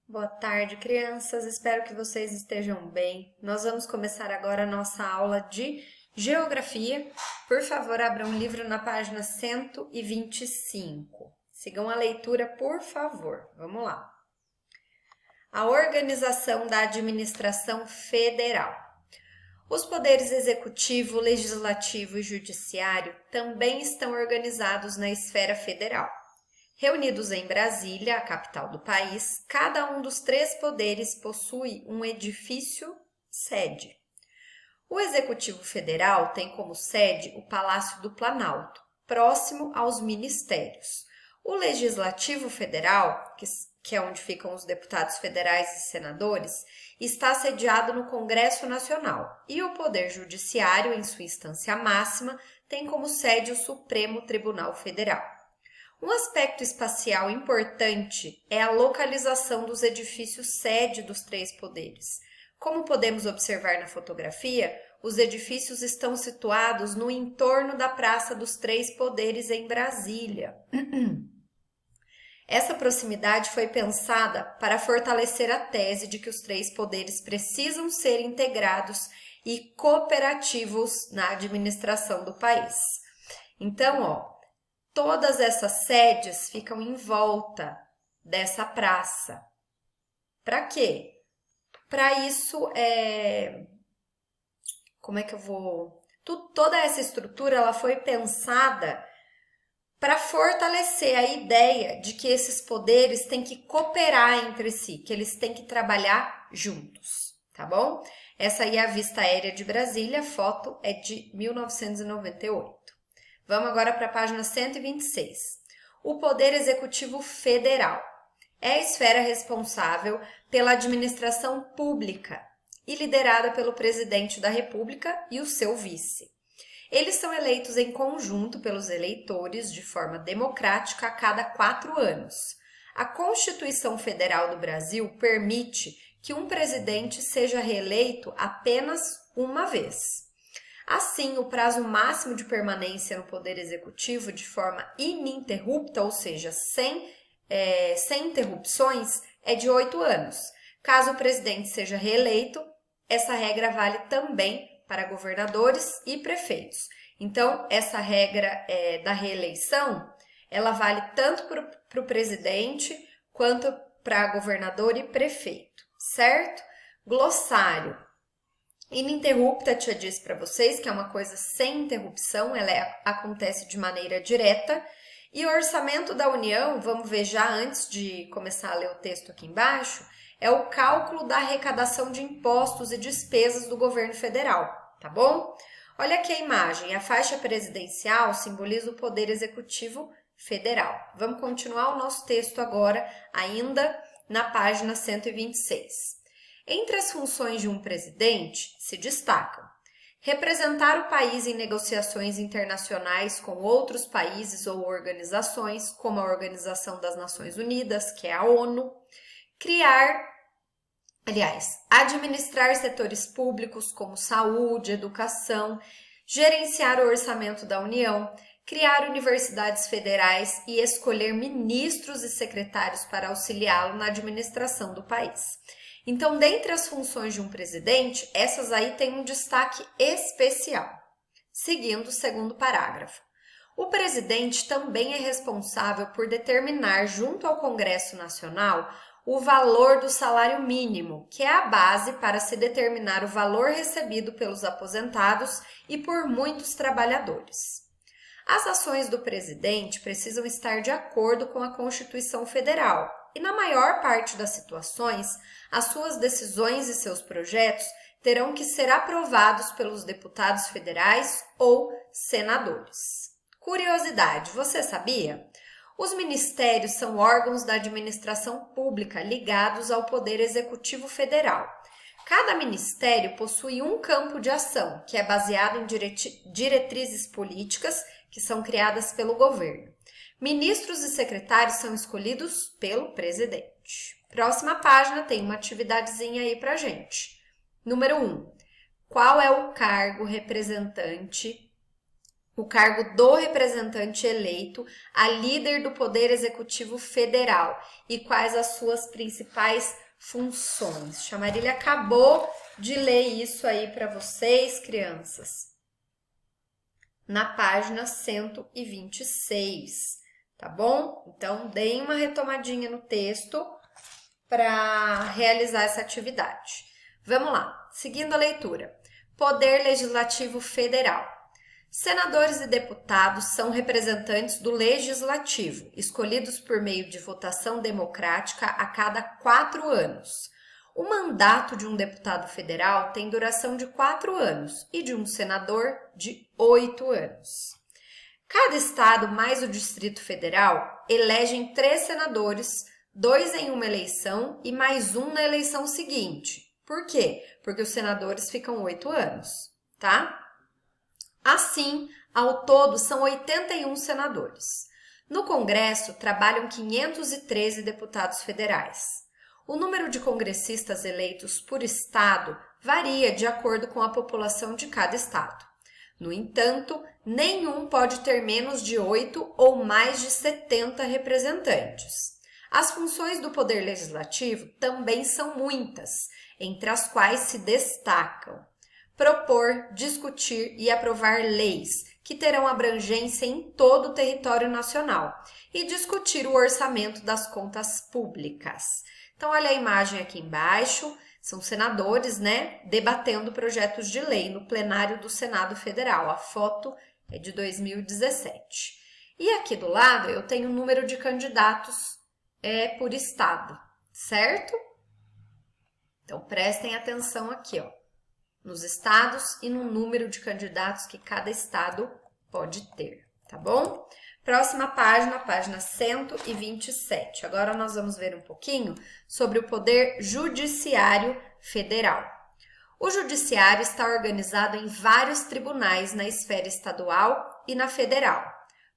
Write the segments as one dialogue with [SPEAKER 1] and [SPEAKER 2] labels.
[SPEAKER 1] Boa tarde, crianças. Espero que vocês estejam bem. Nós vamos começar agora a nossa aula de Geografia. Por favor, abram o livro na página 125. Sigam a leitura, por favor. Vamos lá. A organização da administração federal. Os poderes executivo, legislativo e judiciário também estão organizados na esfera federal. Reunidos em Brasília, a capital do país, cada um dos três poderes possui um edifício sede. O Executivo Federal tem como sede o Palácio do Planalto, próximo aos ministérios. O Legislativo Federal, que é onde ficam os deputados federais e senadores, está sediado no Congresso Nacional. E o Poder Judiciário, em sua instância máxima, tem como sede o Supremo Tribunal Federal. Um aspecto espacial importante é a localização dos edifícios sede dos três poderes. Como podemos observar na fotografia, os edifícios estão situados no entorno da Praça dos Três Poderes em Brasília. Essa proximidade foi pensada para fortalecer a tese de que os três poderes precisam ser integrados e cooperativos na administração do país. Então, todas essas sedes ficam em volta dessa praça. Para quê? Para isso, toda essa estrutura ela foi pensada para fortalecer a ideia de que esses poderes têm que cooperar entre si, que eles têm que trabalhar juntos, tá bom? Essa aí é a vista aérea de Brasília, a foto é de 1998. Vamos agora para a página 126. O Poder Executivo Federal é a esfera responsável pela administração pública e liderada pelo Presidente da República e o seu vice. Eles são eleitos em conjunto pelos eleitores de forma democrática a cada 4 anos. A Constituição Federal do Brasil permite que um presidente seja reeleito apenas uma vez. Assim, o prazo máximo de permanência no Poder Executivo de forma ininterrupta, ou seja, sem interrupções, é de 8 anos. Caso o presidente seja reeleito, essa regra vale também para governadores e prefeitos. Então, essa regra da reeleição, ela vale tanto para o presidente quanto para governador e prefeito, certo? Glossário. Ininterrupta, eu já disse para vocês que é uma coisa sem interrupção, ela acontece de maneira direta. E o orçamento da União, vamos ver já antes de começar a ler o texto aqui embaixo, é o cálculo da arrecadação de impostos e despesas do governo federal, tá bom? Olha aqui a imagem, a faixa presidencial simboliza o Poder Executivo Federal. Vamos continuar o nosso texto agora, ainda na página 126. Entre as funções de um presidente se destacam representar o país em negociações internacionais com outros países ou organizações, como a Organização das Nações Unidas, que é a ONU, administrar setores públicos como saúde, educação, gerenciar o orçamento da União, criar universidades federais e escolher ministros e secretários para auxiliá-lo na administração do país. Então, dentre as funções de um presidente, essas aí têm um destaque especial. Seguindo o segundo parágrafo. O presidente também é responsável por determinar, junto ao Congresso Nacional, o valor do salário mínimo, que é a base para se determinar o valor recebido pelos aposentados e por muitos trabalhadores. As ações do presidente precisam estar de acordo com a Constituição Federal e, na maior parte das situações, as suas decisões e seus projetos terão que ser aprovados pelos deputados federais ou senadores. Curiosidade, você sabia? Os ministérios são órgãos da administração pública ligados ao Poder Executivo Federal. Cada ministério possui um campo de ação, que é baseado em diretrizes políticas que são criadas pelo governo. Ministros e secretários são escolhidos pelo presidente. Próxima página tem uma atividadezinha aí pra gente. Número 1. Qual é o cargo representante o cargo do representante eleito a líder do Poder Executivo Federal e quais as suas principais funções. Chamarília acabou de ler isso aí para vocês, crianças, na página 126, tá bom? Então, deem uma retomadinha no texto para realizar essa atividade. Vamos lá, seguindo a leitura. Poder Legislativo Federal. Senadores e deputados são representantes do Legislativo, escolhidos por meio de votação democrática a cada 4 anos. O mandato de um deputado federal tem duração de 4 anos e de um senador de 8 anos. Cada estado mais o Distrito Federal elegem 3 senadores, 2 em uma eleição e mais um na eleição seguinte. Por quê? Porque os senadores ficam 8 anos, tá? Assim, ao todo, são 81 senadores. No Congresso, trabalham 513 deputados federais. O número de congressistas eleitos por estado varia de acordo com a população de cada estado. No entanto, nenhum pode ter menos de 8 ou mais de 70 representantes. As funções do Poder Legislativo também são muitas, entre as quais se destacam propor, discutir e aprovar leis que terão abrangência em todo o território nacional e discutir o orçamento das contas públicas. Então, olha a imagem aqui embaixo, são senadores, né, debatendo projetos de lei no plenário do Senado Federal. A foto é de 2017. E aqui do lado eu tenho o número de candidatos por estado, certo? Então, prestem atenção aqui, ó, nos estados e no número de candidatos que cada estado pode ter, tá bom? Próxima página, página 127. Agora nós vamos ver um pouquinho sobre o Poder Judiciário Federal. O Judiciário está organizado em vários tribunais na esfera estadual e na federal.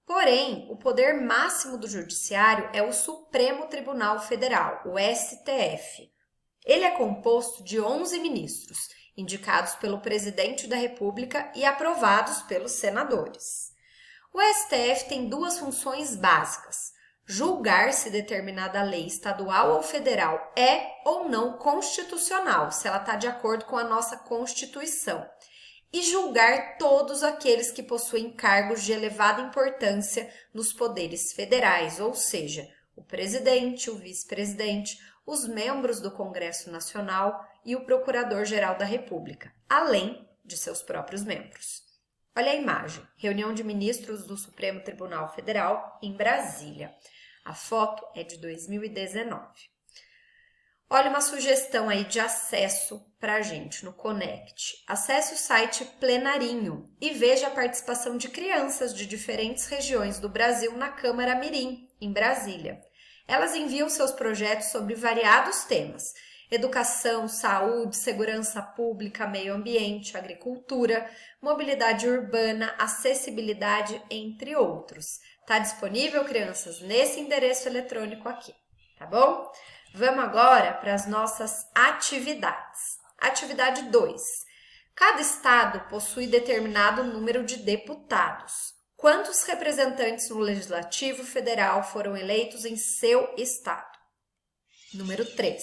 [SPEAKER 1] Porém, o poder máximo do Judiciário é o Supremo Tribunal Federal, o STF. Ele é composto de 11 ministros, indicados pelo presidente da República e aprovados pelos senadores. O STF tem 2 funções básicas: julgar se determinada lei estadual ou federal é ou não constitucional, se ela está de acordo com a nossa Constituição, e julgar todos aqueles que possuem cargos de elevada importância nos poderes federais, ou seja, o presidente, o vice-presidente, os membros do Congresso Nacional e o Procurador-Geral da República, além de seus próprios membros. Olha a imagem, reunião de ministros do Supremo Tribunal Federal em Brasília. A foto é de 2019. Olha uma sugestão aí de acesso para a gente no Conect. Acesse o site Plenarinho e veja a participação de crianças de diferentes regiões do Brasil na Câmara Mirim, em Brasília. Elas enviam seus projetos sobre variados temas: educação, saúde, segurança pública, meio ambiente, agricultura, mobilidade urbana, acessibilidade, entre outros. Está disponível, crianças, nesse endereço eletrônico aqui, tá bom? Vamos agora para as nossas atividades. Atividade 2. Cada estado possui determinado número de deputados. Quantos representantes no Legislativo Federal foram eleitos em seu estado? Número 3.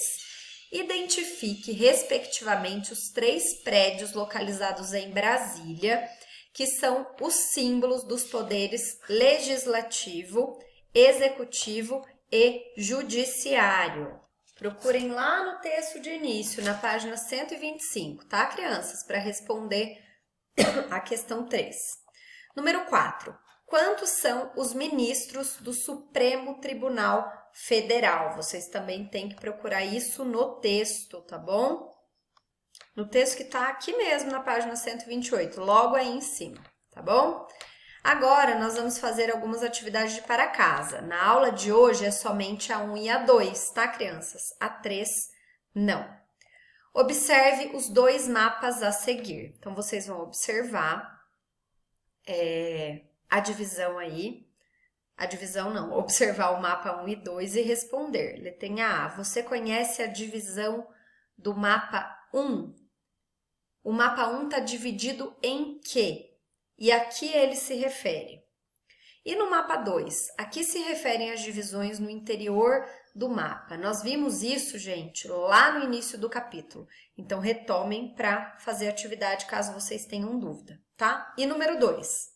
[SPEAKER 1] Identifique, respectivamente, os 3 prédios localizados em Brasília, que são os símbolos dos poderes legislativo, executivo e judiciário. Procurem lá no texto de início, na página 125, tá, crianças? Para responder a questão 3. Número 4. Quantos são os ministros do Supremo Tribunal Federal? Vocês também têm que procurar isso no texto, tá bom? No texto que está aqui mesmo na página 128, logo aí em cima, tá bom? Agora, nós vamos fazer algumas atividades de para casa. Na aula de hoje é somente a 1 e a 2, tá, crianças? A 3, não. Observe os 2 mapas a seguir. Então, vocês vão observar a divisão aí. A divisão não, observar o mapa 1 e 2 e responder. Letrinha A, você conhece a divisão do mapa 1? O mapa 1 está dividido em quê? e aqui ele se refere. E no mapa 2, aqui se referem às divisões no interior do mapa. Nós vimos isso, gente, lá no início do capítulo. Então, retomem para fazer a atividade, caso vocês tenham dúvida, tá? E número 2.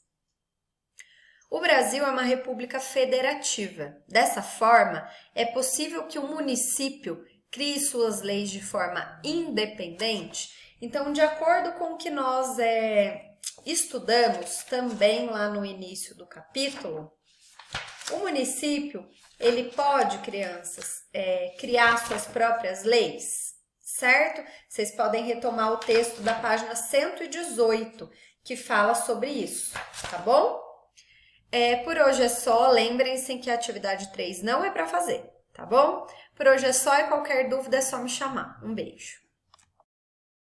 [SPEAKER 1] O Brasil é uma república federativa. Dessa forma, é possível que o município crie suas leis de forma independente. Então, de acordo com o que nós estudamos também lá no início do capítulo, o município, ele pode, crianças, criar suas próprias leis, certo? Vocês podem retomar o texto da página 118, que fala sobre isso, tá bom? Por hoje é só, lembrem-se que a atividade 3 não é para fazer, tá bom? Por hoje é só e qualquer dúvida é só me chamar. Um beijo!